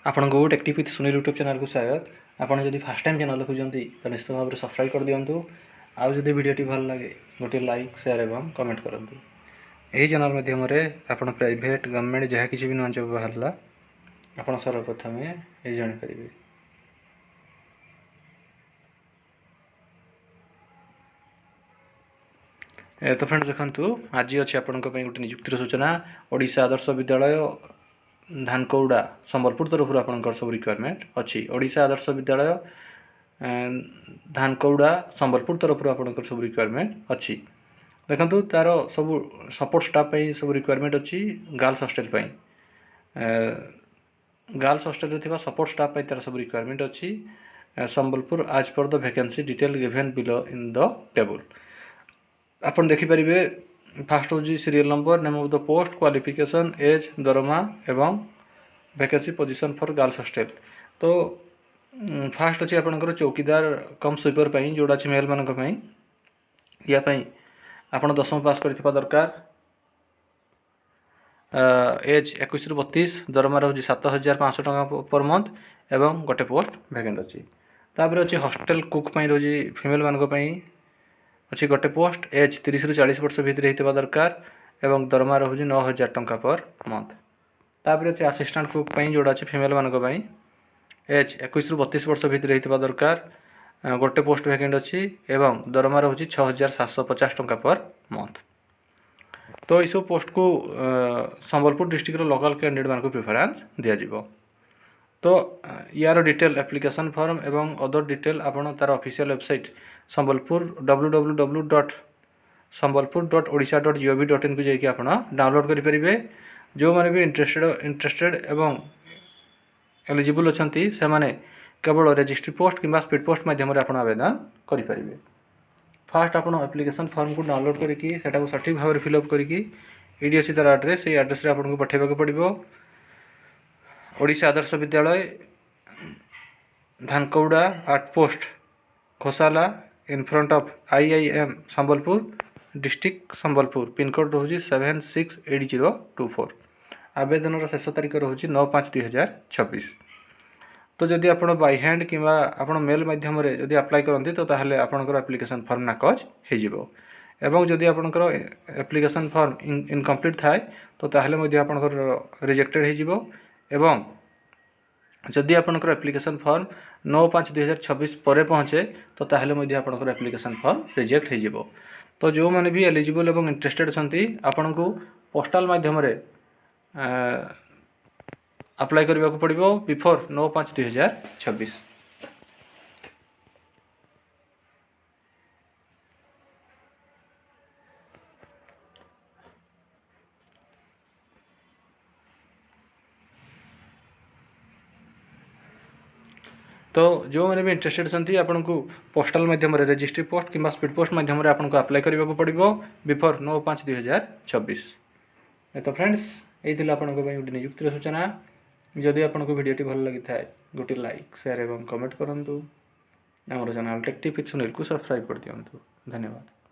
ଆପଣଙ୍କୁ ଟେକ୍ଟିକ୍ with Sunil YouTube ଚ୍ୟାନେଲକୁ ସ୍ୱାଗତ। ଆପଣ ଯଦି ଫାର୍ଷ୍ଟ ଟାଇମ୍ ଚ୍ୟାନେଲ୍ ଦେଖୁଛନ୍ତି ତ ନିଶ୍ଚିତ ଭାବରେ ସବସ୍କ୍ରାଇବ୍ କରିଦିଅନ୍ତୁ। ଆଉ ଯଦି ଭିଡ଼ିଓଟି ଭଲ ଲାଗେ ଗୋଟିଏ ଲାଇକ୍ ସେୟାର ଏବଂ କମେଣ୍ଟ କରନ୍ତୁ। ଏହି ଚ୍ୟାନେଲ୍ ମାଧ୍ୟମରେ ଆପଣ ପ୍ରାଇଭେଟ୍ ଗଭର୍ଣ୍ଣମେଣ୍ଟ ଯାହା କିଛି ବି ନୂଆ ଜବ୍ ବାହାରିଲା ଆପଣ ସର୍ବପ୍ରଥମେ ଏହି ଜାଣିପାରିବେ। ତ ଫ୍ରେଣ୍ଡ ଦେଖନ୍ତୁ, ଆଜି ଅଛି ଆପଣଙ୍କ ପାଇଁ ଗୋଟେ ନିଯୁକ୍ତିର ସୂଚନା। ଓଡ଼ିଶା ଆଦର୍ଶ ବିଦ୍ୟାଳୟ ଧାନକୌଡ଼ା ସମ୍ବଲପୁର ତରଫରୁ ଆପଣଙ୍କର ସବୁ ରିକ୍ୱାରମେଣ୍ଟ ଅଛି। ଓଡ଼ିଶା ଆଦର୍ଶ ବିଦ୍ୟାଳୟ ଧାନକୌଡ଼ା ସମ୍ବଲପୁର ତରଫରୁ ଆପଣଙ୍କର ସବୁ ରିକ୍ୱାରମେଣ୍ଟ ଅଛି। ଦେଖନ୍ତୁ, ତା'ର ସବୁ ସପୋର୍ଟ ଷ୍ଟାଫ୍ ପାଇଁ ସବୁ ରିକ୍ୱାରମେଣ୍ଟ ଅଛି। ଗାର୍ଲସ ହଷ୍ଟେଲ ପାଇଁ ଗାର୍ଲସ ହଷ୍ଟେଲରେ ଥିବା ସପୋର୍ଟ ଷ୍ଟାଫ୍ ପାଇଁ ତା'ର ସବୁ ରିକ୍ୱାରମେଣ୍ଟ ଅଛି। ସମ୍ବଲପୁର ଆଜ୍ per the vacancy detail given below in the table. ଆପଣ ଦେଖିପାରିବେ, ଫାଷ୍ଟ ହେଉଛି serial number, name of the post, qualification, age, ଦରମା ଏବଂ vacancy position for girls hostel. ତ ଫାଷ୍ଟ ଅଛି ଆପଣଙ୍କର ଚୌକିଦାର କମ୍ ସୁଇପର ପାଇଁ, ଯେଉଁଟା ଅଛି ମେଲ୍ମାନଙ୍କ ପାଇଁ। ୟା ପାଇଁ ଆପଣ 10ମ ପାସ୍ କରିଥିବା ଦରକାର। ଏଜ୍ 21ରୁ 32, ଦରମା ରହୁଛି 7,500 ଟଙ୍କା ପର୍ ମନ୍ଥ ଏବଂ ଗୋଟେ ପୋଷ୍ଟ ଭ୍ୟାକେଣ୍ଟ ଅଛି। ତାପରେ ଅଛି ହଷ୍ଟେଲ କୁକ୍ ପାଇଁ, ରହୁଛି ଫିମେଲ୍ମାନଙ୍କ ପାଇଁ ଅଛି ଗୋଟେ ପୋଷ୍ଟ। ଏଜ୍ 30ରୁ 40 ବର୍ଷ ଭିତରେ ହେଇଥିବା ଦରକାର ଏବଂ ଦରମା ରହୁଛି 9,000 ଟଙ୍କା ପର୍ ମନ୍ଥ। ତାପରେ ଅଛି ଆସିଷ୍ଟାଣ୍ଟ କୁକ୍ ପାଇଁ, ଯେଉଁଟା ଅଛି ଫିମେଲ୍ମାନଙ୍କ ପାଇଁ। ଏଜ୍ 21ରୁ 32 ବର୍ଷ ଭିତରେ ହେଇଥିବା ଦରକାର, ଗୋଟେ ପୋଷ୍ଟ ଭ୍ୟାକେଣ୍ଟ ଅଛି ଏବଂ ଦରମା ରହୁଛି 6,750 ଟଙ୍କା ପର୍ ମନ୍ଥ। ତ ଏଇସବୁ ପୋଷ୍ଟକୁ ସମ୍ବଲପୁର ଡିଷ୍ଟ୍ରିକ୍ଟର ଲୋକାଲ୍ କ୍ୟାଣ୍ଡିଡେଟ୍ମାନଙ୍କୁ ପ୍ରିଫରାନ୍ସ ଦିଆଯିବ। ତ ୟାର ଡିଟେଲ୍ ଆପ୍ଲିକେସନ୍ ଫର୍ମ ଏବଂ ଅଦର ଡିଟେଲ୍ ଆପଣ ତା'ର ଅଫିସିଆଲ୍ ୱେବସାଇଟ୍ ସମ୍ବଲପୁର www.sambalpur.odisha.gov.in କୁ ଯାଇକି ଆପଣ ଡାଉନଲୋଡ଼୍ କରିପାରିବେ। ଯେଉଁମାନେ ବି ଇଣ୍ଟରେଷ୍ଟେଡ଼ ଏବଂ ଏଲିଜିବୁଲ୍ ଅଛନ୍ତି ସେମାନେ କେବଳ ରେଜିଷ୍ଟ୍ରି ପୋଷ୍ଟ କିମ୍ବା ସ୍ପିଡ୍ ପୋଷ୍ଟ ମାଧ୍ୟମରେ ଆପଣ ଆବେଦନ କରିପାରିବେ। ଫାଷ୍ଟ ଆପଣ ଆପ୍ଲିକେସନ୍ ଫର୍ମକୁ ଡାଉନଲୋଡ଼୍ କରିକି ସେଟାକୁ ସଠିକ୍ ଭାବରେ ଫିଲ୍ଅପ୍ କରିକି, ଏଇଠି ଅଛି ତା'ର ଆଡ୍ରେସ୍, ସେଇ ଆଡ୍ରେସ୍ରେ ଆପଣଙ୍କୁ ପଠାଇବାକୁ ପଡ଼ିବ। Odisha Adarsha Vidyalaya Dhankauda outpost Ghoshala in front of IIM Sambalpur district Sambalpur. Pincode ରହୁଛି 768024। ଆବେଦନର ଶେଷ ତାରିଖ ରହୁଛି 9/5/2026। ତ ଯଦି ଆପଣ ବାଇ ହ୍ୟାଣ୍ଡ କିମ୍ବା ଆପଣ ମେଲ୍ ମାଧ୍ୟମରେ ଯଦି ଆପ୍ଲାଏ କରନ୍ତି ତ ତାହେଲେ ଆପଣଙ୍କର ଆପ୍ଲିକେସନ୍ ଫର୍ମ ନାକଚ ହୋଇଯିବ। ଏବଂ ଯଦି ଆପଣଙ୍କର ଆପ୍ଲିକେସନ୍ ଫର୍ମ ଇନକମ୍ପ୍ଲିଟ୍ ଥାଏ ତ ତାହେଲେ ମଧ୍ୟ ଆପଣଙ୍କର ରିଜେକ୍ଟେଡ଼ ହୋଇଯିବ। ଏବଂ ଯଦି ଆପଣଙ୍କର ଆପ୍ଲିକେସନ୍ ଫର୍ମ 9/5/2026 ପରେ ପହଞ୍ଚେ ତ ତାହେଲେ ମଧ୍ୟ ଆପଣଙ୍କର ଆପ୍ଲିକେସନ୍ ଫର୍ମ ରିଜେକ୍ଟ ହୋଇଯିବ। ତ ଯେଉଁମାନେ ବି ଏଲିଜିବୁଲ୍ ଏବଂ ଇଣ୍ଟରେଷ୍ଟେଡ଼ ଅଛନ୍ତି ଆପଣଙ୍କୁ ପୋଷ୍ଟାଲ ମାଧ୍ୟମରେ ଆପ୍ଲାଏ କରିବାକୁ ପଡ଼ିବ ବିଫୋର୍ 9/5/2026। ତ ଯେଉଁମାନେ ବି ଇଣ୍ଟରେଷ୍ଟେଡ଼ ଅଛନ୍ତି ଆପଣଙ୍କୁ ପୋଷ୍ଟାଲ ମାଧ୍ୟମରେ ରେଜିଷ୍ଟ୍ରି ପୋଷ୍ଟ କିମ୍ବା ସ୍ପିଡ୍ ପୋଷ୍ଟ ମାଧ୍ୟମରେ ଆପଣଙ୍କୁ ଆପ୍ଲାଏ କରିବାକୁ ପଡ଼ିବ ବିଫୋର୍ 9/5/2026। ତ ଫ୍ରେଣ୍ଡସ୍, ଏଇ ଥିଲା ଆପଣଙ୍କ ପାଇଁ ଗୋଟେ ନିଯୁକ୍ତିର ସୂଚନା। ଯଦି ଆପଣଙ୍କୁ ଭିଡ଼ିଓଟି ଭଲ ଲାଗିଥାଏ ଗୋଟେ ଲାଇକ୍ ସେୟାର ଏବଂ କମେଣ୍ଟ କରନ୍ତୁ। ଆମର ଚ୍ୟାନେଲ୍ ଟେକ୍ ଟିପ୍ ୱିଥ୍ ସୁନୀଲକୁ ସବସ୍କ୍ରାଇବ୍ କରିଦିଅନ୍ତୁ। ଧନ୍ୟବାଦ।